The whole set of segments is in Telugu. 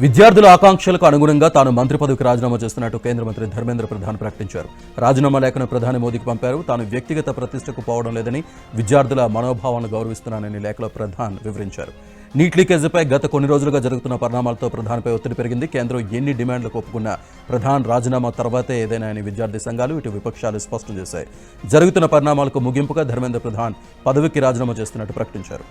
విద్యార్థుల ఆకాంక్షలకు అనుగుణంగా తాను మంత్రి పదవికి రాజీనామా చేస్తున్నట్టు కేంద్ర మంత్రి ధర్మేంద్ర ప్రధాన్ ప్రకటించారు. రాజీనామా లేఖను ప్రధాని మోదీకి పంపారు. తాను వ్యక్తిగత ప్రతిష్టకు పోవడం లేదని, విద్యార్థుల మనోభావాలను గౌరవిస్తున్నానని లేఖలో ప్రధాన్ వివరించారు. నీట్ లీకేజీపై గత కొన్ని రోజులుగా జరుగుతున్న పరిణామాలతో ప్రధానిపై ఒత్తిడి పెరిగింది. కేంద్రం ఎన్ని డిమాండ్లకు ఒప్పుకున్నా ప్రధాన్ రాజీనామా తర్వాతే ఏదైనా అని విద్యార్థి సంఘాలు, ఇటు విపక్షాలు స్పష్టం చేశాయి. జరుగుతున్న పరిణామాలకు ముగింపుగా ధర్మేంద్ర ప్రధాన్ పదవికి రాజీనామా చేస్తున్నట్టు ప్రకటించారు.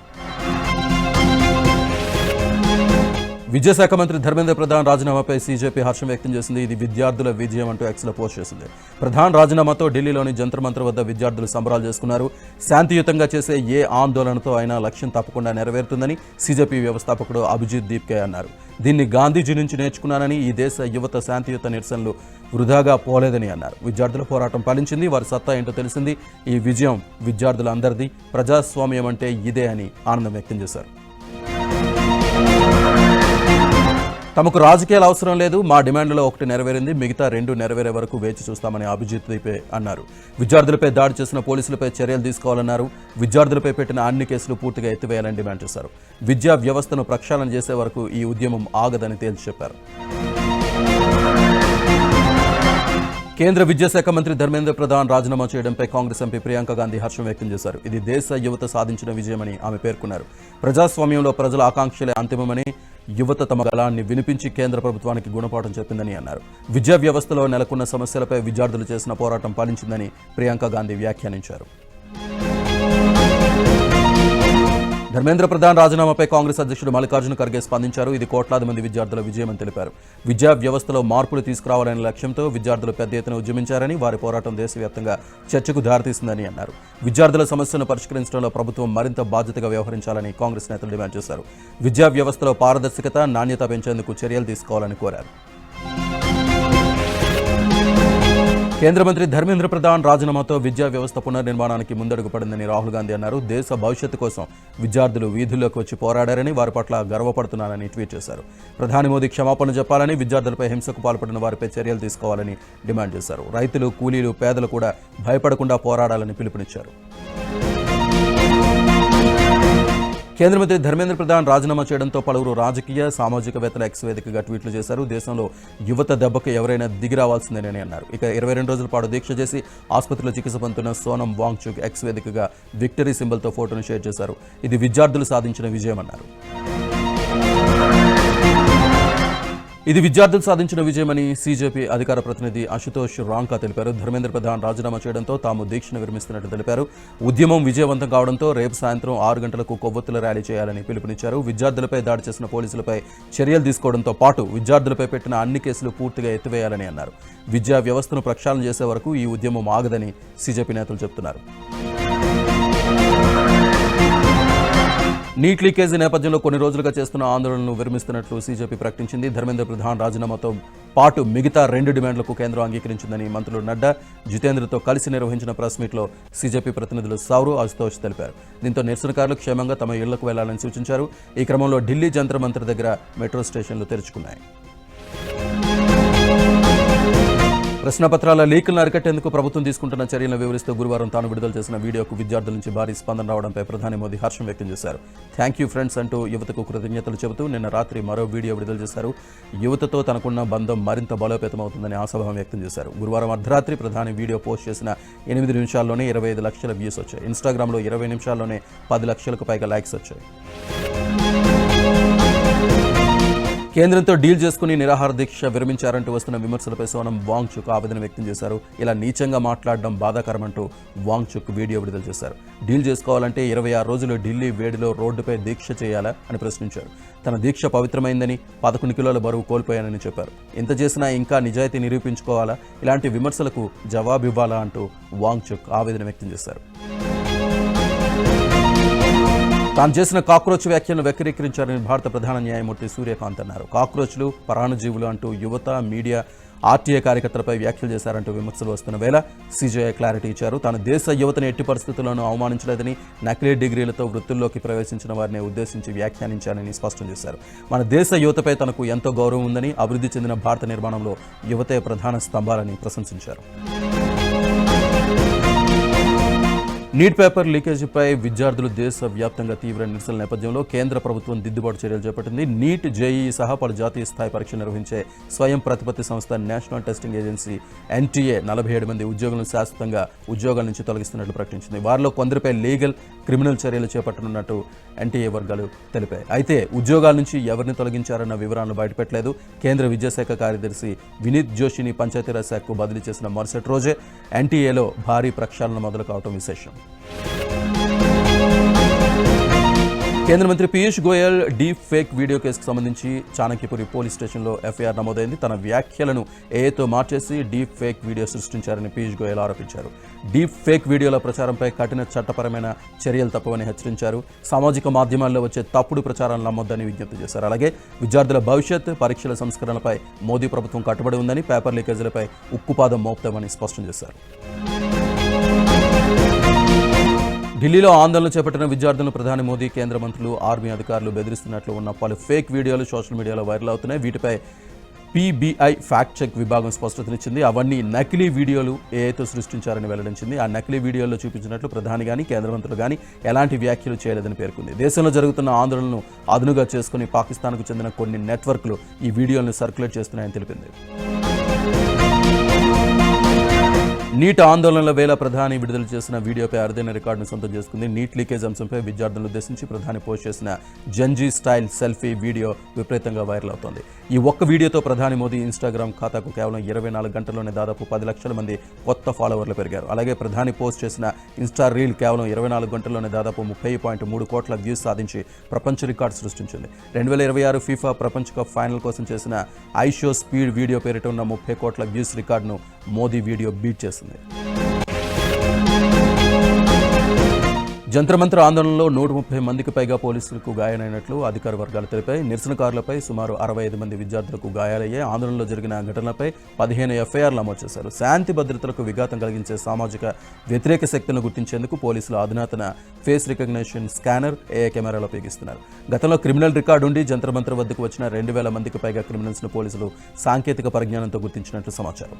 విద్యాశాఖ మంత్రి ధర్మేంద్ర ప్రధాన్ రాజీనామాపై సీజేపీ హర్షం వ్యక్తం చేసింది. ఇది విద్యార్థుల విజయం అంటూ ఎక్స్లో పోస్ట్ చేసింది. ప్రధాన్ రాజీనామాతో ఢిల్లీలోని జంతర్ మంతర్ వద్ద విద్యార్థులు సంబరాలు చేసుకున్నారు. శాంతియుతంగా చేసే ఏ ఆందోళనతో అయినా లక్ష్యం తప్పకుండా నెరవేరుతుందని సీజేపీ వ్యవస్థాపకుడు అభిజిత్ దీప్కే అన్నారు. దీన్ని గాంధీజీ నుంచి నేర్చుకున్నానని, ఈ దేశ యువత శాంతియుత నిరసనలు వృధాగా పోలేదని అన్నారు. విద్యార్థుల పోరాటం ఫలించింది, వారి సత్తా ఏంటో తెలిసింది. ఈ విజయం విద్యార్థులందరిది, ప్రజాస్వామ్యం అంటే ఇదే అని ఆనందం వ్యక్తం చేశారు. తమకు రాజకీయాలు అవసరం లేదు, మా డిమాండ్లలో ఒకటి నెరవేరింది, మిగతా రెండు నెరవేరే వరకు వేచి చూస్తామని అభిజిత్ దీపే అన్నారు. విద్యార్థులపై దాడి చేసిన పోలీసులపై చర్యలు తీసుకోవాలన్నారు. విద్యార్థులపై పెట్టిన అన్ని కేసులు పూర్తిగా ఎత్తివేయాలని డిమాండ్ చేశారు. విద్యా వ్యవస్థను ప్రక్షాళన చేసే వరకు ఈ ఉద్యమం ఆగదని తేల్చి చెప్పారు. కేంద్ర విద్యాశాఖ మంత్రి ధర్మేంద్ర ప్రధాన్ రాజీనామా చేయడంపై కాంగ్రెస్ ఎంపీ ప్రియాంక గాంధీ హర్షం వ్యక్తం చేశారు. ఇది దేశ యువత సాధించిన విజయమని ఆమె పేర్కొన్నారు. ప్రజాస్వామ్యంలో ప్రజల ఆకాంక్షలే అంతిమమని, యువత తమ గళాన్ని వినిపించి కేంద్ర ప్రభుత్వానికి గుణపాఠం చెప్పిందని అన్నారు. విద్యా వ్యవస్థలో నెలకొన్న సమస్యలపై విద్యార్థులు చేసిన పోరాటం ఫలించిందని ప్రియాంక గాంధీ వ్యాఖ్యానించారు. ధర్మేంద్ర ప్రధాన్ రాజీనామాపై కాంగ్రెస్ అధ్యక్షుడు మల్లికార్జున ఖర్గే స్పందించారు. ఇది కోట్లాది మంది విద్యార్థుల విజయమని తెలిపారు. విద్యా వ్యవస్థలో మార్పులు తీసుకురావాలనే లక్ష్యంతో విద్యార్థులు పెద్ద ఎత్తున ఉద్యమించారని, వారి పోరాటం దేశవ్యాప్తంగా చర్చకు దారితీసిందని అన్నారు. విద్యార్థుల సమస్యలను పరిష్కరించడంలో ప్రభుత్వం మరింత బాధ్యతగా వ్యవహరించాలని కాంగ్రెస్ నేతలు డిమాండ్ చేశారు. విద్యా వ్యవస్థలో పారదర్శకత, నాణ్యత పెంచేందుకు చర్యలు తీసుకోవాలని కోరారు. కేంద్ర మంత్రి ధర్మేంద్ర ప్రధాన్ రాజీనామాతో విద్యా వ్యవస్థ పునర్నిర్మాణానికి ముందడుగు పడిందని రాహుల్ గాంధీ అన్నారు. దేశ భవిష్యత్తు కోసం విద్యార్థులు వీధుల్లోకి వచ్చి పోరాడారని, వారి పట్ల గర్వపడుతున్నానని ట్వీట్ చేశారు. ప్రధాని మోదీ క్షమాపణ చెప్పాలని, విద్యార్థులపై హింసకు పాల్పడిన వారిపై చర్యలు తీసుకోవాలని డిమాండ్ చేశారు. రైతులు, కూలీలు, పేదలు కూడా భయపడకుండా పోరాడాలని పిలుపునిచ్చారు. కేంద్ర మంత్రి ధర్మేంద్ర ప్రధాన్ రాజీనామా చేయడంతో పలువురు రాజకీయ, సామాజికవేత్తల ఎక్స్ వేదికగా ట్వీట్లు చేశారు. దేశంలో యువత దెబ్బకు ఎవరైనా దిగిరావాల్సిందేనని అన్నారు. ఇక 22 రోజుల పాటు దీక్ష చేసి ఆసుపత్రిలో చికిత్స పొందుతున్న సోనం వాంగ్చుక్ ఎక్స్ వేదికగా విక్టరీ సింబల్తో ఫోటోను షేర్ చేశారు. ఇది విద్యార్థులు సాధించిన విజయమన్నారు. ఇది విద్యార్థులు సాధించిన విజయమని సీజేపీ అధికార ప్రతినిధి అశుతోష్ రాంకా తెలిపారు. ధర్మేంద్ర ప్రధాన్ రాజీనామా చేయడంతో తాము దీక్షను విరమిస్తున్నట్టు తెలిపారు. ఉద్యమం విజయవంతం కావడంతో రేపు సాయంత్రం 6 గంటలకు కొవ్వొత్తుల ర్యాలీ చేయాలని పిలుపునిచ్చారు. విద్యార్థులపై దాడి చేసిన పోలీసులపై చర్యలు తీసుకోవడంతో పాటు విద్యార్థులపై పెట్టిన అన్ని కేసులు పూర్తిగా ఎత్తివేయాలని అన్నారు. విద్యా వ్యవస్థను ప్రక్షాళన చేసే వరకు ఈ ఉద్యమం ఆగదని సీజేపీ నేతలు చెబుతున్నారు. నీట్ లీకేజీ నేపథ్యంలో కొన్ని రోజులుగా చేస్తున్న ఆందోళనను విరమిస్తున్నట్లు సీజేపీ ప్రకటించింది. ధర్మేంద్ర ప్రధాన్ రాజీనామాతో పాటు మిగతా 2 డిమాండ్లకు కేంద్రం అంగీకరించిందని మంత్రులు నడ్డా, జితేంద్రతో కలిసి నిర్వహించిన ప్రెస్ మీట్లో సీజేపీ ప్రతినిధులు సౌరు, అశుతోష్ తెలిపారు. దీంతో నిరసనకారులు క్షేమంగా తమ ఇళ్లకు వెళ్లాలని సూచించారు. ఈ క్రమంలో ఢిల్లీ జంతర్ మంతర్ దగ్గర మెట్రో స్టేషన్లు తెరుచుకున్నాయి. ప్రశ్నపత్రాల లీకులను అరికట్టేందుకు ప్రభుత్వం తీసుకుంటున్న చర్యలను వివరిస్తూ గురువారం తాను విడుదల చేసిన వీడియోకు విద్యార్థుల నుంచి భారీ స్పందన రావడంపై ప్రధాని మోదీ హర్షం వ్యక్తం చేశారు. థ్యాంక్ యూ ఫ్రెండ్స్ అంటూ యువతకు కృతజ్ఞతలు చెబుతూ నిన్న రాత్రి మరో వీడియో విడుదల చేశారు. యువతతో తనకున్న బంధం మరింత బలోపేతమవుతుందని ఆశాభావం వ్యక్తం చేశారు. గురువారం అర్ధరాత్రి ప్రధాని వీడియో పోస్ట్ చేసిన 8 నిమిషాల్లోనే 25 లక్షల వ్యూస్ వచ్చాయి. ఇన్స్టాగ్రామ్లో 20 నిమిషాల్లోనే 10 లక్షలకు పైగా లైక్స్ వచ్చాయి. కేంద్రంతో డీల్ చేసుకుని నిరాహార దీక్ష విరమించారంటూ వస్తున్న విమర్శలపై సోనం వాంగ్చుక్ ఆవేదన వ్యక్తం చేశారు. ఇలా నీచంగా మాట్లాడడం బాధాకరమంటూ వాంగ్చుక్ వీడియో విడుదల చేశారు. డీల్ చేసుకోవాలంటే 26 రోజులు ఢిల్లీ వేడిలో రోడ్డుపై దీక్ష చేయాలా అని ప్రశ్నించారు. తన దీక్ష పవిత్రమైందని, 11 కిలోల బరువు కోల్పోయానని చెప్పారు. ఎంత చేసినా ఇంకా నిజాయితీ నిరూపించుకోవాలా, ఇలాంటి విమర్శలకు జవాబివ్వాలా అంటూ వాంగ్చుక్ ఆవేదన వ్యక్తం చేశారు. తాను చేసిన కాక్రోచ్ వ్యాఖ్యలను వక్రీకరించారని భారత ప్రధాన న్యాయమూర్తి సూర్యకాంత్ అన్నారు. కాక్రోచ్లు, పరాణజీవులు అంటూ యువత, మీడియా, ఆర్టీఐ కార్యకర్తలపై వ్యాఖ్యలు చేశారంటూ విమర్శలు వస్తున్న వేళ సీజేఐ క్లారిటీ ఇచ్చారు. తాను దేశ యువతను ఎట్టి పరిస్థితుల్లోనూ అవమానించలేదని, నకిలీ డిగ్రీలతో వృత్తుల్లోకి ప్రవేశించిన వారిని ఉద్దేశించి వ్యాఖ్యానించానని స్పష్టం చేశారు. మన దేశ యువతపై తనకు ఎంతో గౌరవం ఉందని, అభివృద్ధి చెందిన భారత నిర్మాణంలో యువతే ప్రధాన స్తంభాలని ప్రశంసించారు. నీట్ పేపర్ లీకేజీపై విద్యార్థులు దేశవ్యాప్తంగా తీవ్ర నిరసనల నేపథ్యంలో కేంద్ర ప్రభుత్వం దిద్దుబాటు చర్యలు చేపట్టింది. నీట్, జేఈఈ సహా పలు జాతీయ స్థాయి పరీక్షలు నిర్వహించే స్వయం ప్రతిపత్తి సంస్థ నేషనల్ టెస్టింగ్ ఏజెన్సీ ఎన్టీఏ 47 మంది ఉద్యోగులను శాశ్వతంగా ఉద్యోగాల నుంచి తొలగిస్తున్నట్లు ప్రకటించింది. వారిలో కొందరిపై లీగల్, క్రిమినల్ చర్యలు చేపట్టనున్నట్టు ఎన్టీఏ వర్గాలు తెలిపాయి. అయితే ఉద్యోగాల నుంచి ఎవరిని తొలగించారన్న వివరాలను బయటపెట్టలేదు. కేంద్ర విద్యాశాఖ కార్యదర్శి వినీత్ జోషిని పంచాయతీరాజ్ శాఖకు బదిలీ చేసిన మరుసటి రోజే ఎన్టీఏలో భారీ ప్రక్షాళన మొదలు కావడం విశేషం. కేంద్ర మంత్రి Piyush Goyal deep fake video కేసుకు సంబంధించి చాణక్యపురి పోలీస్ స్టేషన్లో ఎఫ్ఐఆర్ నమోదైంది. తన వ్యాఖ్యలను ఏఐతో మార్చేసి డీప్ ఫేక్ వీడియో సృష్టించారని పీయూష్ గోయల్ ఆరోపించారు. డీప్ ఫేక్ వీడియోల ప్రచారంపై కఠిన చట్టపరమైన చర్యలు తప్పవని హెచ్చరించారు. సామాజిక మాధ్యమాల్లో వచ్చే తప్పుడు ప్రచారాలను నమ్మొద్దని విజ్ఞప్తి చేశారు. అలాగే విద్యార్థుల భవిష్యత్, పరీక్షల సంస్కరణలపై మోదీ ప్రభుత్వం కట్టుబడి ఉందని, పేపర్ లీకేజీలపై ఉక్కుపాదం మోపుతామని స్పష్టం చేశారు. ఢిల్లీలో ఆందోళన చేపట్టిన విద్యార్థులను ప్రధాని మోదీ, కేంద్ర మంత్రులు, ఆర్మీ అధికారులు బెదిరిస్తున్నట్లు ఉన్న పలు ఫేక్ వీడియోలు సోషల్ మీడియాలో వైరల్ అవుతున్నాయి. వీటిపై పీబీఐ ఫ్యాక్ట్ చెక్ విభాగం స్పష్టతనిచ్చింది. అవన్నీ నకిలీ వీడియోలు ఏఐతో సృష్టించారని వెల్లడించింది. ఆ నకిలీ వీడియోల్లో చూపించినట్లు ప్రధాని కానీ, కేంద్ర మంత్రులు కానీ ఎలాంటి వ్యాఖ్యలు చేయలేదని పేర్కొంది. దేశంలో జరుగుతున్న ఆందోళనను అదునుగా చేసుకుని పాకిస్తాన్కు చెందిన కొన్ని నెట్వర్క్లు ఈ వీడియోలను సర్క్యులేట్ చేస్తున్నాయని తెలిపింది. నీట్ ఆందోళనల వేళ ప్రధాని విడుదల చేసిన వీడియోపై అరుదైన రికార్డును సొంతం చేసుకుంది. నీట్ లీకేజ్ అంశంపై విద్యార్థులను ఉద్దేశించి ప్రధాని పోస్ట్ చేసిన జంజీ స్టైల్ సెల్ఫీ వీడియో విపరీతంగా వైరల్ అవుతోంది. ఈ ఒక్క వీడియోతో ప్రధాని మోదీ ఇన్స్టాగ్రామ్ ఖాతాకు కేవలం 24 గంటల్లోనే దాదాపు 10 లక్షల మంది కొత్త ఫాలోవర్లు పెరిగారు. అలాగే ప్రధాని పోస్ట్ చేసిన ఇన్స్టా రీల్ కేవలం 24 గంటల్లోనే దాదాపు 30.3 కోట్ల వ్యూస్ సాధించి ప్రపంచ రికార్డు సృష్టించింది. 2026 ఫీఫా ప్రపంచ కప్ ఫైనల్ కోసం చేసిన ఐషో స్పీడ్ వీడియో పేరిట ఉన్న 30 కోట్ల వ్యూస్ రికార్డును మోదీ వీడియో బీట్ చేసింది. జంతర్ మంతర్ ఆందోళనలో 130 మందికి పైగా పోలీసులకు గాయాలైనట్లు అధికార వర్గాలు తెలిపాయి. నిరసనకారులపై సుమారు 65 మంది విద్యార్థులకు గాయాలయ్యాయి. ఆందోళనలో జరిగిన ఘటనలపై 15 ఎఫ్ఐఆర్లు నమోదు చేశారు. శాంతి భద్రతలకు విఘాతం కలిగించే సామాజిక వ్యతిరేక శక్తులను గుర్తించేందుకు పోలీసులు అధునాతన ఫేస్ రికగ్నిషన్ స్కానర్, ఏఐ కెమెరాలు ఉపయోగిస్తున్నారు. గతంలో క్రిమినల్ రికార్డు ఉండి జంతర్ మంతర్ వద్దకు వచ్చిన 2000 మందికి పైగా క్రిమినల్స్ను పోలీసులు సాంకేతిక పరిజ్ఞానంతో గుర్తించినట్లు సమాచారం.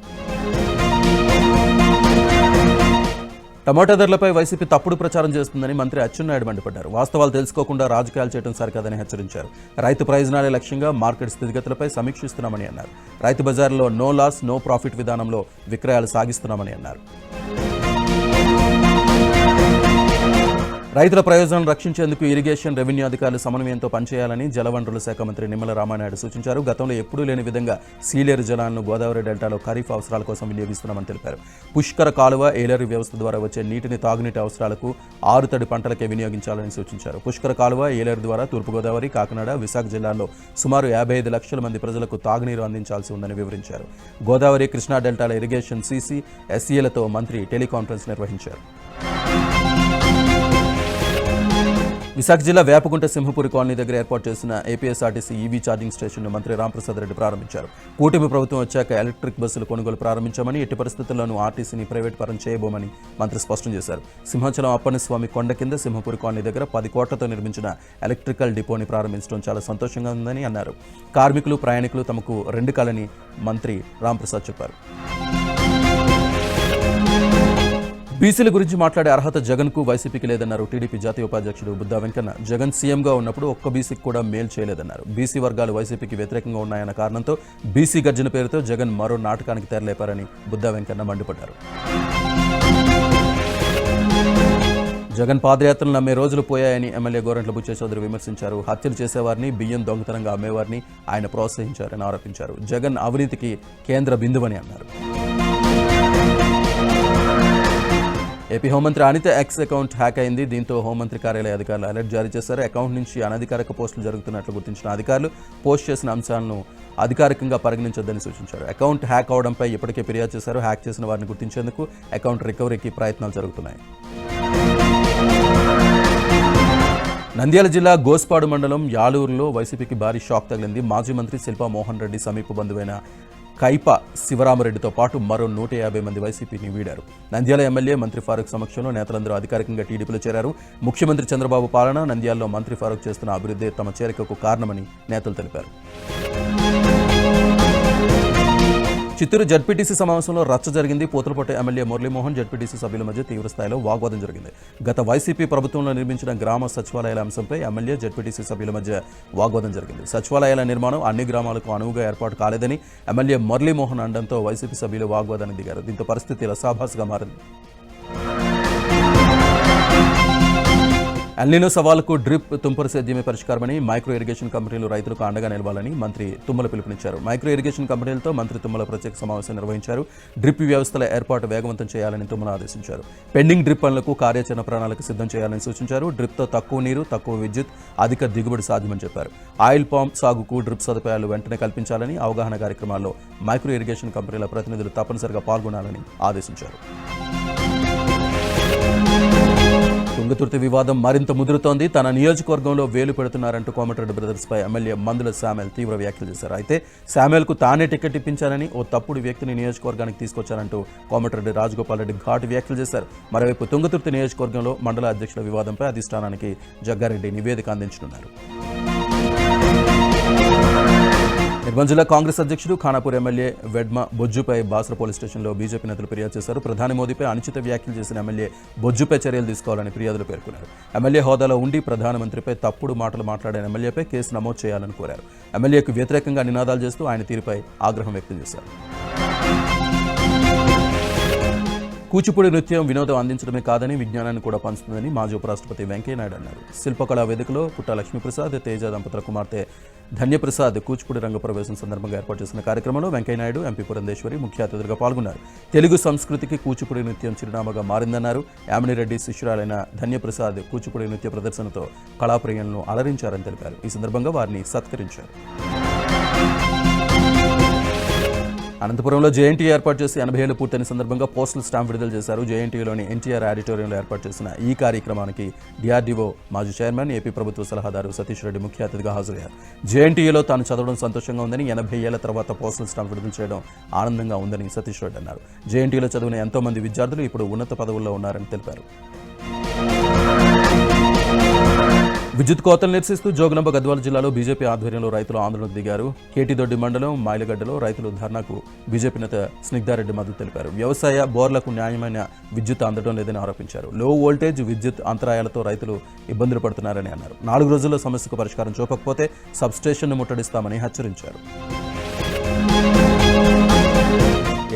టమాటా ధరలపై వైసీపీ తప్పుడు ప్రచారం చేస్తుందని మంత్రి అచ్చెన్నాయుడు మండిపడ్డారు. వాస్తవాలు తెలుసుకోకుండా రాజకీయాలు చేయడం సరికాదని హెచ్చరించారు. రైతు ప్రయోజనాలే లక్ష్యంగా మార్కెట్ స్థితిగతులపై సమీక్షిస్తున్నామని అన్నారు. రైతు బజార్లో నో లాస్, నో ప్రాఫిట్ విధానంలో విక్రయాలు సాగిస్తున్నామని అన్నారు. రైతుల ప్రయోజనాలను రక్షించేందుకు ఇరిగేషన్, రెవెన్యూ అధికారులు సమన్వయంతో పనిచేయాలని జలవనరుల శాఖ మంత్రి నిమ్మల రామానాయుడు సూచించారు. గతంలో ఎప్పుడూ లేని విధంగా సీలేరు జలాలను గోదావరి డెల్టాలో ఖరీఫ్ అవసరాల కోసం వినియోగిస్తున్నామని తెలిపారు. పుష్కర కాలువ, ఏలేరు వ్యవస్థ ద్వారా వచ్చే నీటిని తాగునీటి అవసరాలకు, ఆరుతడి పంటలకే వినియోగించాలని సూచించారు. పుష్కర కాలువ, ఏలేరు ద్వారా తూర్పుగోదావరి, కాకినాడ, విశాఖ జిల్లాల్లో సుమారు 55 లక్షల మంది ప్రజలకు తాగునీరు అందించాల్సి ఉందని వివరించారు. గోదావరి, కృష్ణా డెల్టాల ఇరిగేషన్, సీసీ, ఎస్సీలతో మంత్రి టెలికాన్ఫరెన్స్ నిర్వహించారు. విశాఖ జిల్లా వేపగుంట సింహపురి కాలనీ దగ్గర ఏర్పాటు చేసిన ఏపీఎస్ఆర్టీసీ ఈవీ ఛార్జింగ్ స్టేషన్ను మంత్రి రాంప్రసాద్ రెడ్డి ప్రారంభించారు. కూటమి ప్రభుత్వం వచ్చాక ఎలక్ట్రిక్ బస్సులు కొనుగోలు ప్రారంభించామని, ఎట్టి పరిస్థితుల్లోనూ ఆర్టీసీని ప్రైవేట్ పరం చేయబోమని మంత్రి స్పష్టం చేశారు. సింహాచలం అప్పన్నస్వామి కొండ కింద సింహపురి కాలనీ దగ్గర 10 కోట్లతో నిర్మించిన ఎలక్ట్రికల్ డిపోని ప్రారంభించడం చాలా సంతోషంగా ఉందని అన్నారు. కార్మికులు, ప్రయాణికులు తమకు 2 కలని మంత్రి రాంప్రసాద్ చెప్పారు. బీసీల గురించి మాట్లాడే అర్హత జగన్కు, వైసీపీకి లేదన్నారు టీడీపీ జాతీయ ఉపాధ్యక్షుడు బుద్దా వెంకన్న. జగన్ సీఎంగా ఉన్నప్పుడు ఒక్క బీసీకి కూడా మేలు చేయలేదన్నారు. బీసీ వర్గాలు వైసీపీకి వ్యతిరేకంగా ఉన్నాయన్న కారణంతో బీసీ గర్జన పేరుతో జగన్ మరో నాటకానికి తెరలేపారని బుద్దా వెంకన్న మండిపడ్డారు. జగన్ పాదయాత్రలు నమ్మే రోజులు పోయాయని ఎమ్మెల్యే గోరంట్ల బుచ్చయ్య చౌదరి విమర్శించారు. హత్యలు చేసేవారిని, బియ్యం దొంగతనంగా అమ్మేవారిని ఆయన ప్రోత్సహించారని ఆరోపించారు. జగన్ అవినీతికి కేంద్ర బిందువని అన్నారు. ఏపీ హోంమంత్రి అనిత ఎక్స్ అకౌంట్ హ్యాక్ అయింది. దీంతో హోంమంత్రి కార్యాలయ అధికారులు అలర్ట్ జారీ చేశారు. అకౌంట్ నుంచి అనధికారిక పోస్టులు జరుగుతున్నట్లు గుర్తించిన అధికారులు పోస్ట్ చేసిన అంశాలను అధికారికంగా పరిగణించొద్దని సూచించారు. అకౌంట్ హ్యాక్ అవడంపై ఇప్పటికే ఫిర్యాదు చేశారు. హ్యాక్ చేసిన వారిని గుర్తించేందుకు అకౌంట్ రికవరీకి ప్రయత్నాలు జరుగుతున్నాయి. నంద్యాల జిల్లా గోస్పాడు మండలం యాలూరులో వైసీపీకి భారీ షాక్ తగిలింది. మాజీ మంత్రి శిల్పా మోహన్ రెడ్డి సమీప బంధువైన కైప శివరామరెడ్డితో పాటు మరో 150 మంది వైసీపీని వీడారు. నంద్యాల ఎమ్మెల్యే మంత్రి ఫారూక్ సమక్షంలో నేతలందరూ అధికారికంగా టీడీపీలో చేరారు. ముఖ్యమంత్రి చంద్రబాబు పాలన, నంద్యాలలో మంత్రి ఫారూక్ చేస్తున్న అభివృద్ధి తమ చేరికకు కారణమని నేతలు తెలిపారు. చిత్తూరు జడ్పీటీసీ సమావేశంలో రచ్చ జరిగింది. పోతులపట్టు ఎమ్మెల్యే మురళీమోహన్ జడ్పీటీసీ సభ్యుల మధ్య తీవ్ర స్థాయిలో వాగ్వాదం జరిగింది. గత వైసీపీ ప్రభుత్వంలో నిర్మించిన గ్రామ సచివాలయాల అంశంపై ఎమ్మెల్యే జడ్పీటీసీ సభ్యుల మధ్య వాగ్వాదం జరిగింది. సచివాలయాల నిర్మాణం అన్ని గ్రామాలకు అనువుగా ఏర్పాటు కాలేదని ఎమ్మెల్యే మురళీమోహన్ అనడంతో వైసీపీ సభ్యులు వాగ్వాదానికి దిగారు. దీంతో పరిస్థితి రసాభాసగా మారింది. ఎల్నినో సవాలుకు డ్రిప్ తుంపరు సేద్యమే పరిష్కారమని మైక్రో ఇరిగేషన్ కంపెనీలు రైతులకు అండగా నిలవాలని మంత్రి తుమ్మల పిలుపునిచ్చారు. మైక్రో ఇరిగేషన్ కంపెనీలతో మంత్రి తుమ్మల ప్రత్యేక సమావేశం నిర్వహించారు. డ్రిప్ వ్యవస్థల ఏర్పాటు వేగవంతం చేయాలని తుమ్మల ఆదేశించారు. పెండింగ్ డ్రిప్ పనులకు కార్యాచరణ ప్రణాళిక సిద్ధం చేయాలని సూచించారు. డ్రిప్తో తక్కువ నీరు, తక్కువ విద్యుత్, అధిక దిగుబడి సాధ్యమని చెప్పారు. ఆయిల్ పామ్ సాగుకు డ్రిప్ సదుపాయాలు వెంటనే కల్పించాలని, అవగాహన కార్యక్రమాల్లో మైక్రో ఇరిగేషన్ కంపెనీల ప్రతినిధులు తప్పనిసరిగా పాల్గొనాలని ఆదేశించారు. తుంగతుర్తి వివాదం మరింత ముదురుతోంది. తన నియోజకవర్గంలో వేలు పెడుతున్నారంటూ కోమటిరెడ్డి బ్రదర్స్ పై ఎమ్మెల్యే మందుల శామ్యూల్ తీవ్ర వ్యాఖ్యలు చేశారు. అయితే శామ్యూల్కు తానే టికెట్ ఇప్పించానని, ఓ తప్పుడు వ్యక్తిని నియోజకవర్గానికి తీసుకొచ్చారంటూ కోమటిరెడ్డి రాజగోపాల్ రెడ్డి ఘాటు వ్యాఖ్యలు చేశారు. మరోవైపు తుంగతుర్తి నియోజకవర్గంలో మండల అధ్యక్షుల వివాదంపై అధిష్టానానికి జగ్గారెడ్డి నివేదిక అందించనున్నారు. నిర్మల్ జిల్లా కాంగ్రెస్ అధ్యక్షుడు ఖానాపూర్ ఎమ్మెల్యే వెడ్మ బొజ్జుపై బాసర పోలీస్ స్టేషన్లో బీజేపీ నేతలు ఫిర్యాదు చేశారు. ప్రధాని మోదీపై అనుచిత వ్యాఖ్యలు చేసిన ఎమ్మెల్యే బొజ్జుపై చర్యలు తీసుకోవాలని ఫిర్యాదులు పేర్కొన్నారు. ఎమ్మెల్యే హోదాలో ఉండి ప్రధానమంత్రిపై తప్పుడు మాటలు మాట్లాడిన ఎమ్మెల్యేపై కేసు నమోదు చేయాలని కోరారు. ఎమ్మెల్యేకు వ్యతిరేకంగా నినాదాలు చేస్తూ ఆయన తీరుపై ఆగ్రహం వ్యక్తం చేశారు. కూచిపూడి నృత్యం వినోదం అందించడమే కాదని విజ్ఞానాన్ని కూడా పంచుతుందని మాజీ ఉపరాష్ట్రపతి వెంకయ్యనాయుడు అన్నారు. శిల్పకళా వేదికలో పుట్ట లక్ష్మీప్రసాద్, తేజ దంపతుల కుమార్తె ధన్యప్రసాద్ కూచిపూడి రంగ ప్రవేశం సందర్భంగా ఏర్పాటు చేసిన కార్యక్రమంలో వెంకయ్యనాయుడు, ఎంపీ పురంధేశ్వరి ముఖ్య అతిథులుగా పాల్గొన్నారు. తెలుగు సంస్కృతికి కూచిపూడి నృత్యం చిరునామాగా మారిందన్నారు. యామినిరెడ్డి శిష్యురాలైన ధన్యప్రసాద్ కూచిపూడి నృత్య ప్రదర్శనతో కళాప్రియులను అలరించారని తెలిపారు. ఈ సందర్భంగా వారిని సత్కరించారు. అనంతపురంలో జేఎన్టీ ఏర్పాటు చేసి 80 ఏళ్లు పూర్తయిన సందర్భంగా పోస్టల్ స్టాంప్ విడుదల చేశారు. జేఎన్టీలోని ఎన్టీఆర్ ఆడిటోరియంలో ఏర్పాటు చేసిన ఈ కార్యక్రమానికి డిఆర్డీఓ మాజీ చైర్మన్, ఏపీ ప్రభుత్వ సలహాదారు సతీష్ రెడ్డి ముఖ్య అతిథిగా హాజరయ్యారు. జేఎన్టీలో తాను చదవడం సంతోషంగా ఉందని, 80 ఏళ్ల తర్వాత పోస్టల్ స్టాంప్ విడుదల చేయడం ఆనందంగా ఉందని సతీష్ రెడ్డి అన్నారు. జేఎన్టీలో చదివిన ఎంతో మంది విద్యార్థులు ఇప్పుడు ఉన్నత పదవుల్లో ఉన్నారని తెలిపారు. విద్యుత్ కోతలు నిరసిస్తూ జోగులాంబ గద్వాల జిల్లాలో బీజేపీ ఆధ్వర్యంలో రైతులు ఆందోళనకు దిగారు. కేటీదొడ్డి మండలం మైలగడ్డలో రైతులు ధర్నాకు బీజేపీ నేత స్నిగ్ధారెడ్డి మద్దతు తెలిపారు. వ్యవసాయ బోర్లకు న్యాయమైన విద్యుత్ అందడం లేదని ఆరోపించారు. లో వోల్టేజ్ విద్యుత్ అంతరాయాలతో రైతులు ఇబ్బందులు పడుతున్నారని అన్నారు. 4 రోజుల్లో సమస్యకు పరిష్కారం చూపకపోతే సబ్స్టేషన్ను ముట్టడిస్తామని హెచ్చరించారు.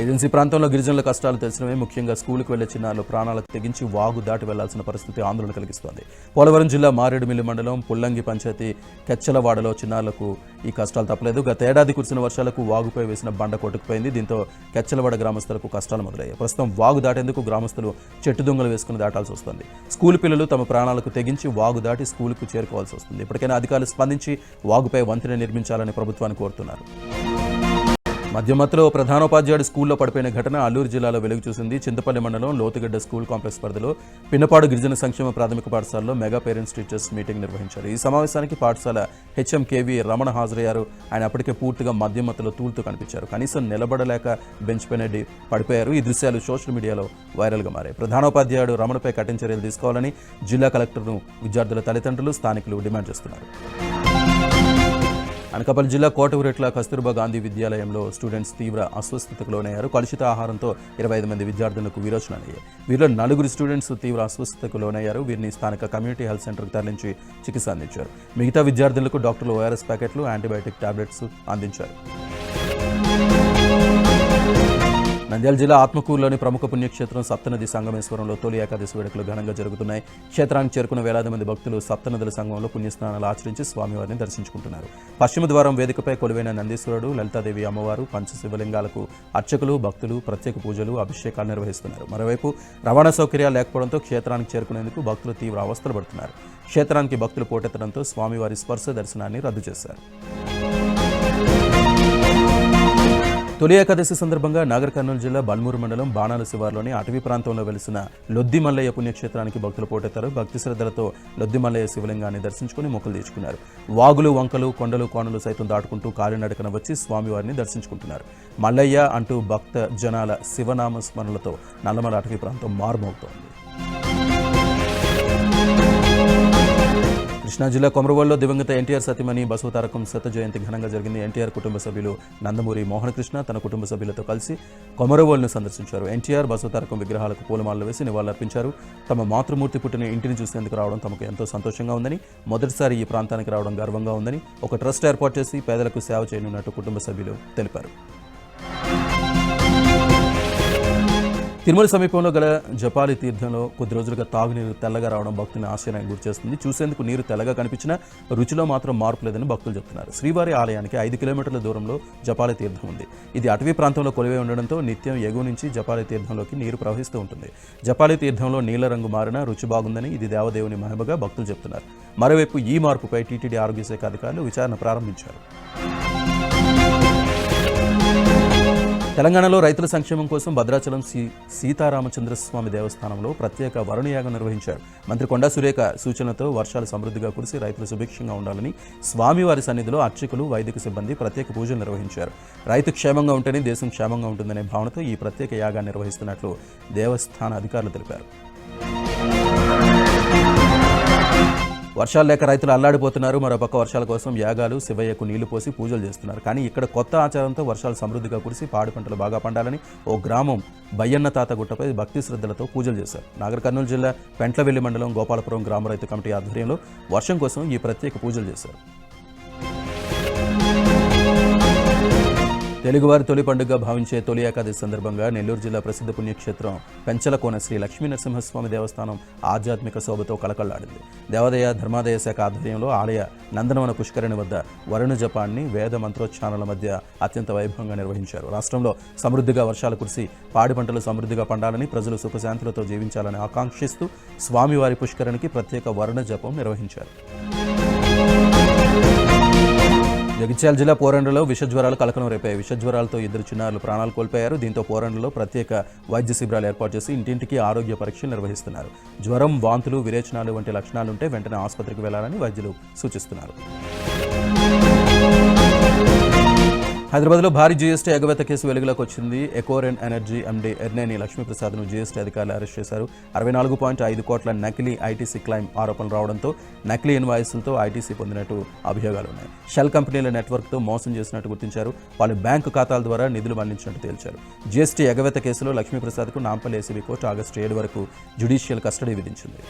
ఏజెన్సీ ప్రాంతంలో గిరిజనుల కష్టాలు తెలిసినవే. ముఖ్యంగా స్కూలుకు వెళ్లే చిన్నారులు ప్రాణాలకు తెగించి వాగు దాటి వెళ్లాల్సిన పరిస్థితి ఆందోళన కలిగిస్తోంది. పోలవరం జిల్లా మారేడుమిల్లి మండలం పుల్లంగి పంచాయతీ కెచ్చలవాడలో చిన్నారులకు ఈ కష్టాలు తప్పలేదు. గత ఏడాది కురిసిన వర్షాలకు వాగుపై వేసిన బండ కొట్టుకుపోయింది. దీంతో కెచ్చలవాడ గ్రామస్తులకు కష్టాలు మొదలయ్యాయి. ప్రస్తుతం వాగు దాటేందుకు గ్రామస్తులు చెట్టు దొంగలు వేసుకుని దాటాల్సి వస్తుంది. స్కూల్ పిల్లలు తమ ప్రాణాలకు తెగించి వాగు దాటి స్కూలుకు చేరుకోవాల్సి వస్తుంది. ఇప్పటికైనా అధికారులు స్పందించి వాగుపై వంతెన నిర్మించాలని ప్రభుత్వాన్ని కోరుతున్నారు. మధ్యమత్తులో ప్రధానోపాధ్యాయుడు స్కూల్లో పడిపోయిన ఘటన అల్లూరు జిల్లాలో వెలుగు చూసింది. చింతపల్లి మండలం లోతుగడ్డ స్కూల్ కాంప్లెక్స్ పరిధిలో పిన్నపాడు గిరిజన సంక్షేమ ప్రాథమిక పాఠశాలలో మెగా పేరెంట్స్ టీచర్స్ మీటింగ్ నిర్వహించారు. ఈ సమావేశానికి పాఠశాల హెచ్ఎం కేవీ రమణ హాజరయ్యారు. ఆయన అప్పటికే పూర్తిగా మధ్యమత్తులో తూలుతూ కనిపించారు. కనీసం నిలబడలేక బెంచ్ పైన పడిపోయారు. ఈ దృశ్యాలు సోషల్ మీడియాలో వైరల్గా మారాయి. ప్రధానోపాధ్యాయుడు రమణపై కఠిన చర్యలు తీసుకోవాలని జిల్లా కలెక్టర్ను విద్యార్థుల తల్లిదండ్రులు, స్థానికులు డిమాండ్ చేస్తున్నారు. అనకాపల్లి జిల్లా కోటవురెట్ల కస్తూర్బా గాంధీ విద్యాలయంలో స్టూడెంట్స్ తీవ్ర అస్వస్థతకు లోనయ్యారు. కలుషిత ఆహారంతో 25 మంది విద్యార్థులకు విరోచనాలయ్యాయి. వీరిలో 4 స్టూడెంట్స్ తీవ్ర అస్వస్థతకు లోనయ్యారు. వీరిని స్థానిక కమ్యూనిటీ హెల్త్ సెంటర్కు తరలించి చికిత్స అందించారు. మిగతా విద్యార్థులకు డాక్టర్లు ఓఆర్ఎస్ ప్యాకెట్లు, యాంటీబయాటిక్ టాబ్లెట్స్ అందించారు. నంద్యాల జిల్లా ఆత్మకూరులోని ప్రముఖ పుణ్యక్షేత్రం సప్తనది సంగమేశ్వరంలో తొలి ఏకాదశి వేడుకలు ఘనంగా జరుగుతున్నాయి. క్షేత్రానికి చేరుకున్న వేలాది మంది భక్తులు సప్తనదుల సంగమంలో పుణ్యస్నానాలు ఆచరించి స్వామివారిని దర్శించుకుంటున్నారు. పశ్చిమ ద్వారం వేదికపై కొలువైన నందీశ్వరుడు, లలితాదేవి అమ్మవారు, పంచశివలింగాలకు అర్చకులు, భక్తులు ప్రత్యేక పూజలు, అభిషేకాలు నిర్వహిస్తున్నారు. మరోవైపు రవాణా సౌకర్యాలు లేకపోవడంతో క్షేత్రానికి చేరుకునేందుకు భక్తులు తీవ్ర అవస్థలు పడుతున్నారు. క్షేత్రానికి భక్తులు పోటెత్తడంతో స్వామివారి స్పర్శ దర్శనాన్ని రద్దు చేశారు. తొలి ఏకాదశి సందర్భంగా నాగర్ కర్నూలు జిల్లా బల్మూరు మండలం బాణాల శివార్లోని అటవీ ప్రాంతంలో వెలిసిన లొద్ది మల్లయ్య పుణ్యక్షేత్రానికి భక్తులు పోటెత్తారు. భక్తి శ్రద్ధలతో లొద్ది మల్లయ్య శివలింగాన్ని దర్శించుకుని మొక్కులు తీర్చుకున్నారు. వాగులు, వంకలు, కొండలు, కోణలు సైతం దాటుకుంటూ కాలినడకన వచ్చి స్వామివారిని దర్శించుకుంటున్నారు. మల్లయ్య అంటూ భక్త జనాల శివనామ స్మరణలతో నల్లమల అటవీ ప్రాంతం మారుమోగుతోంది. కృష్ణా జిల్లా కొమరవోలులో దివంగత ఎన్టీఆర్ సతీమణి బసవతారకం శత జయంతి ఘనంగా జరిగింది. ఎన్టీఆర్ కుటుంబ సభ్యులు నందమూరి మోహనకృష్ణ తన కుటుంబ సభ్యులతో కలిసి కొమరవోలును సందర్శించారు. ఎన్టీఆర్ బసవతారకం విగ్రహాలకు పూలమాలలు వేసి నివాళులర్పించారు. తమ మాతృమూర్తి పుట్టిన ఇంటిని చూసేందుకు రావడం తమకు ఎంతో సంతోషంగా ఉందని, మొదటిసారి ఈ ప్రాంతానికి రావడం గర్వంగా ఉందని, ఒక ట్రస్ట్ ఏర్పాటు చేసి పేదలకు సేవ చేయనున్నట్టు కుటుంబ సభ్యులు తెలిపారు. తిరుమల సమీపంలో గల జపాలి తీర్థంలో కొద్ది రోజులుగా తాగునీరు తెల్లగా రావడం భక్తులను ఆశ్చర్యానికి గురిచేస్తుంది. చూసేందుకు నీరు తెల్లగా కనిపించినా రుచిలో మాత్రం మార్పు లేదని భక్తులు చెబుతున్నారు. శ్రీవారి ఆలయానికి 5 కిలోమీటర్ల దూరంలో జపాలి తీర్థం ఉంది. ఇది అటవీ ప్రాంతంలో కొలువై ఉండడంతో నిత్యం ఎగువ నుంచి జపాలి తీర్థంలోకి నీరు ప్రవహిస్తూ ఉంటుంది. జపాలి తీర్థంలో నీళ్ల రంగు మారినా రుచి బాగుందని, ఇది దేవదేవుని మహిమగా భక్తులు చెబుతున్నారు. మరోవైపు ఈ మార్పుపై టీటీడీ ఆరోగ్య శాఖ అధికారులు విచారణ ప్రారంభించారు. తెలంగాణలో రైతుల సంక్షేమం కోసం భద్రాచలం సీతారామచంద్రస్వామి దేవస్థానంలో ప్రత్యేక వరుణయాగం నిర్వహించారు. మంత్రి కొండా సురేఖ సూచనలతో వర్షాలు సమృద్ధిగా కురిసి రైతులు సుభిక్షంగా ఉండాలని స్వామివారి సన్నిధిలో అర్చకులు, వైదిక సిబ్బంది ప్రత్యేక పూజలు నిర్వహించారు. రైతు క్షేమంగా ఉంటేనే దేశం క్షేమంగా ఉంటుందనే భావనతో ఈ ప్రత్యేక యాగాన్ని నిర్వహిస్తున్నట్లు దేవస్థాన అధికారులు తెలిపారు. వర్షాలు లేక రైతులు అల్లాడిపోతున్నారు. మరోపక్క వర్షాల కోసం యాగాలు, శివయ్యకు నీళ్లు పోసి పూజలు చేస్తున్నారు. కానీ ఇక్కడ కొత్త ఆచారంతో వర్షాలు సమృద్ధిగా కురిసి పాడి పంటలు బాగా పండాలని ఓ గ్రామం బయ్యన్న తాత గుట్టపై భక్తి శ్రద్ధలతో పూజలు చేశారు. నాగర్ కర్నూలు జిల్లా పెంట్లవెల్లి మండలం గోపాలపురం గ్రామ రైతు కమిటీ ఆధ్వర్యంలో వర్షం కోసం ఈ ప్రత్యేక పూజలు చేశారు. తెలుగువారి తొలి పండుగగా భావించే తొలి ఏకాదశి సందర్భంగా నెల్లూరు జిల్లా ప్రసిద్ధ పుణ్యక్షేత్రం పెంచలకోన శ్రీ లక్ష్మీ నరసింహస్వామి దేవస్థానం ఆధ్యాత్మిక శోభతో కళకళలాడింది. దేవాదాయ ధర్మాదాయ శాఖ ఆధ్వర్యంలో ఆలయ నందనవన పుష్కరిణి వద్ద వరుణ జపాన్ని వేద మంత్రోచ్చారణల మధ్య అత్యంత వైభవంగా నిర్వహించారు. రాష్ట్రంలో సమృద్ధిగా వర్షాలు కురిసి పాడి పంటలు సమృద్ధిగా పండాలని, ప్రజలు సుఖశాంతులతో జీవించాలని ఆకాంక్షిస్తూ స్వామివారి పుష్కరిణికి ప్రత్యేక వరుణ జపం నిర్వహించారు. జగిత్యాల జిల్లా పోరండ్రలో విషజ్వరాలు కలకలం రేపాయి. విషజ్వరాలతో 2 చిన్నారులు ప్రాణాలు కోల్పోయారు. దీంతో పోరండ్రలో ప్రత్యేక వైద్య శిబిరాలు ఏర్పాటు చేసి ఇంటింటికి ఆరోగ్య పరీక్షలు నిర్వహిస్తున్నారు. జ్వరం, వాంతులు, విరేచనాలు వంటి లక్షణాలుంటే వెంటనే ఆసుపత్రికి వెళ్లాలని వైద్యులు సూచిస్తున్నారు. హైదరాబాద్లో భారీ జీఎస్టీ ఎగవేత కేసు వెలుగులోకి వచ్చింది. ఎకోరెన్ ఎనర్జీ ఎండీ ఎర్నేని లక్ష్మీప్రసాద్ను జీఎస్టీ అధికారులు అరెస్ట్ చేశారు. 64.5 కోట్ల నకిలీ ఐటీసీ క్లైమ్ ఆరోపణలు రావడంతో నకిలీ ఇన్వాయిస్లతో ఐటీసీ పొందినట్టు అభియోగాలున్నాయి. షెల్ కంపెనీల నెట్వర్క్తో మోసం చేసినట్టు గుర్తించారు. వాళ్ళు బ్యాంకు ఖాతాల ద్వారా నిధులు మళ్లించినట్టు తేల్చారు. జీఎస్టీ ఎగవేత కేసులో లక్ష్మీప్రసాద్కు నాంపల్లి ఏసీబీ కోర్టు ఆగస్టు 7 వరకు జ్యుడిషియల్ కస్టడీ విధించింది.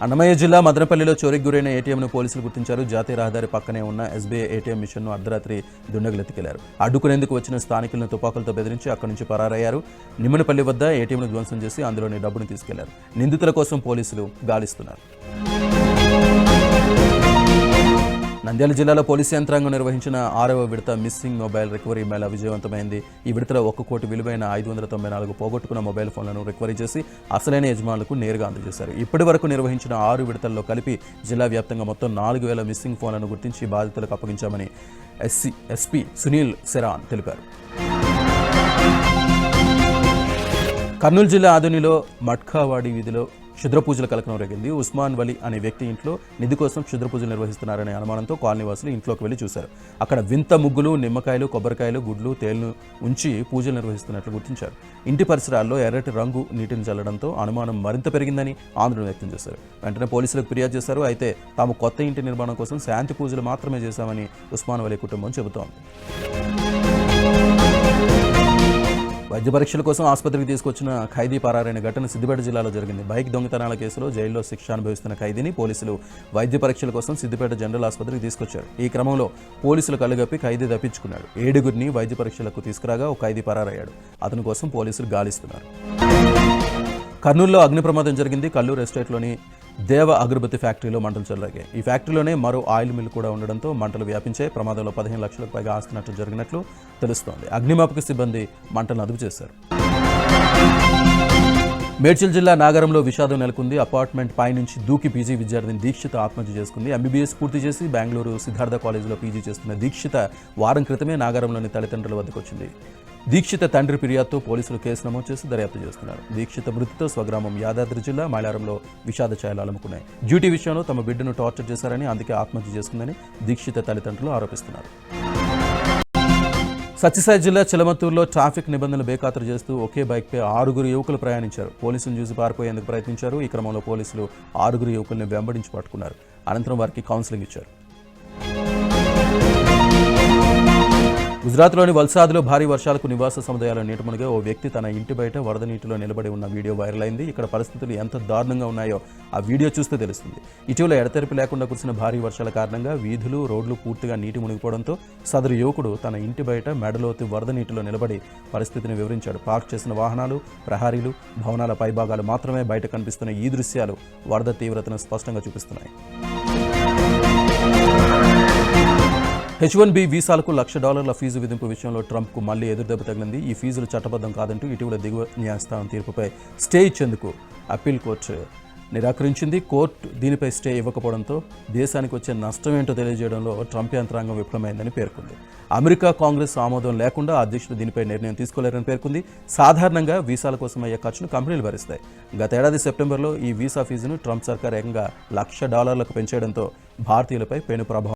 అన్నమయ్య జిల్లా మదనపల్లిలో చోరీకి గురైన ఏటీఎంను పోలీసులు గుర్తించారు. జాతీయ రహదారి పక్కనే ఉన్న ఎస్బీఐ ఏటీఎం మిషన్ను అర్ధరాత్రి దుండగులు ఎత్తుకెళ్లారు. అడ్డుకునేందుకు వచ్చిన స్థానికులను తుపాకులతో బెదిరించి అక్కడి నుంచి పరారయ్యారు. నిమ్మనపల్లి వద్ద ఏటీఎంను ధ్వంసం చేసి అందులోని డబ్బును తీసుకెళ్లారు. నిందితుల కోసం పోలీసులు గాలిస్తున్నారు. నంద్యాల జిల్లాలో పోలీసు యంత్రాంగం నిర్వహించిన 6వ విడత మిస్సింగ్ మొబైల్ రికవరీ మేళా విజయవంతమైంది. ఈ విడతలో 1 కోటి విలువైన 594 పోగొట్టుకున్న మొబైల్ ఫోన్లను రికవరీ చేసి అసలైన యజమానులకు నేరుగా అందజేశారు. ఇప్పటి వరకు నిర్వహించిన 6 విడతల్లో కలిపి జిల్లా వ్యాప్తంగా మొత్తం 4000 మిస్సింగ్ ఫోన్లను గుర్తించి బాధితులకు అప్పగించామని ఎస్పీ సునీల్ సెరాన్ తెలిపారు. కర్నూలు జిల్లా ఆదోనిలో మట్కావాడి వీధిలో క్షుద్రపూజల కలకలం రేగింది. ఉస్మాన్ వలి అనే వ్యక్తి ఇంట్లో నిధి కోసం క్షుద్రపూజలు నిర్వహిస్తున్నారనే అనుమానంతో కాలనీవాసులు ఇంట్లోకి వెళ్లి చూశారు. అక్కడ వింత ముగ్గులు, నిమ్మకాయలు, కొబ్బరికాయలు, గుడ్లు, తేళ్లను ఉంచి పూజలు నిర్వహిస్తున్నట్లు గుర్తించారు. ఇంటి పరిసరాల్లో ఎర్రటి రంగు నీటిని చల్లడంతో అనుమానం మరింత పెరిగిందని ఆందోళన వ్యక్తం చేశారు. వెంటనే పోలీసులకు ఫిర్యాదు చేశారు. అయితే తాము కొత్త ఇంటి నిర్మాణం కోసం శాంతి పూజలు మాత్రమే చేశామని ఉస్మాన్ వలి కుటుంబం చెబుతోంది. వైద్య పరీక్షల కోసం ఆసుపత్రికి తీసుకొచ్చిన ఖైదీ పరారైన ఘటన సిద్దిపేట జిల్లాలో జరిగింది. బైక్ దొంగతనాల కేసులో జైల్లో శిక్ష అనుభవిస్తున్న ఖైదీని పోలీసులు వైద్య పరీక్షల కోసం సిద్దిపేట జనరల్ ఆసుపత్రికి తీసుకొచ్చారు. ఈ క్రమంలో పోలీసులు కళ్ళగప్పి ఖైదీ తప్పించుకున్నాడు. 7గురిని వైద్య పరీక్షలకు తీసుకురాగా ఒక ఖైదీ పరారయ్యాడు. అతని కోసం పోలీసులు గాలిస్తున్నారు. కర్నూలులో అగ్ని ప్రమాదం జరిగింది. కల్లూరు ఎస్టేట్లోని దేవ అగరబత్తి ఫ్యాక్టరీలో మంటలు చెలరేగాయి. ఈ ఫ్యాక్టరీలోనే మరో ఆయిల్ మిల్ కూడా ఉండడంతో మంటలు వ్యాపించాయి. ప్రమాదంలో 15 లక్షలకు పైగా ఆస్తి నష్టం జరిగినట్లు తెలుస్తోంది. అగ్నిమాపక సిబ్బంది మంటలను అదుపు చేశారు. మేడ్చల్ జిల్లా నాగరంలో విషాదం నెలకొంది. అపార్ట్మెంట్ పై నుంచి దూకి పీజీ విద్యార్థిని దీక్షిత ఆత్మహత్య చేసుకుంది. ఎంబీబీఎస్ పూర్తి చేసి బెంగళూరు సిద్ధార్థ కాలేజీలో పీజీ చేస్తున్న దీక్షిత వారం క్రితమే నాగరంలోని తల్లిదండ్రుల వద్దకు వచ్చింది. దీక్షిత తండ్రి ఫిర్యాదుతో పోలీసులు కేసు నమోదు చేసి దర్యాప్తు చేస్తున్నారు. దీక్షిత మృతితో స్వగ్రామం యాదాద్రి జిల్లా మైలారంలో విషాద ఛాయలు అలుముకున్నాయి. డ్యూటీ విషయంలో తమ బిడ్డను టార్చర్ చేశారని, అందుకే ఆత్మహత్య చేసుకుందని దీక్షిత తల్లిదండ్రులు ఆరోపిస్తున్నారు. సత్యసాయి జిల్లా చిలమత్తూరులో ట్రాఫిక్ నిబంధనలు బేఖాతరు చేస్తూ ఒకే బైక్పై 6 యువకులు ప్రయాణించారు. పోలీసులను చూసి పారిపోయేందుకు ప్రయత్నించారు. ఈ క్రమంలో పోలీసులు 6 యువకుల్ని వెంబడించి పట్టుకున్నారు. అనంతరం వారికి కౌన్సిలింగ్ ఇచ్చారు. గుజరాత్లోని వల్సాద్లో భారీ వర్షాలకు నివాస సముదాయాల నీట మునిగా ఓ వ్యక్తి తన ఇంటి బయట వరద నీటిలో నిలబడి ఉన్న వీడియో వైరల్ అయింది. ఇక్కడ పరిస్థితులు ఎంత దారుణంగా ఉన్నాయో ఆ వీడియో చూస్తే తెలుస్తుంది. ఇటీవల ఎడతెరిపి లేకుండా కురిసిన భారీ వర్షాల కారణంగా వీధులు, రోడ్లు పూర్తిగా నీటి మునిగిపోవడంతో సదరు యువకుడు తన ఇంటి బయట మెడలోతు వరద నీటిలో నిలబడి పరిస్థితిని వివరించాడు. పార్క్ చేసిన వాహనాలు, ప్రహారీలు, భవనాల పైభాగాలు మాత్రమే బయట కనిపిస్తున్న ఈ దృశ్యాలు వరద తీవ్రతను స్పష్టంగా చూపిస్తున్నాయి. H-1B వీసాలకు $1,00,000 ఫీజు విధింపు విషయంలో ట్రంప్కు మళ్లీ ఎదురుదెబ్బ తగిలింది. ఈ ఫీజులు చట్టబద్ధం కాదంటూ ఇటీవల దిగువ న్యాయస్థానం తీర్పుపై స్టే ఇచ్చేందుకు అప్పీల్ కోర్టు నిరాకరించింది. కోర్టు దీనిపై స్టే ఇవ్వకపోవడంతో దేశానికి వచ్చే నష్టం ఏంటో తెలియజేయడంలో ట్రంప్ యంత్రాంగం విఫలమైందని పేర్కొంది. అమెరికా కాంగ్రెస్ ఆమోదం లేకుండా అధ్యక్షుడు దీనిపై నిర్ణయం తీసుకోలేరని పేర్కొంది. సాధారణంగా వీసాల కోసం అయ్యే ఖర్చును కంపెనీలు భరిస్తాయి. గతేడాది సెప్టెంబర్లో ఈ వీసా ఫీజును ట్రంప్ సర్కార్ ఏకంగా $1,00,000 పెంచేయడంతో భారతీయులపై పెను ప్రభావం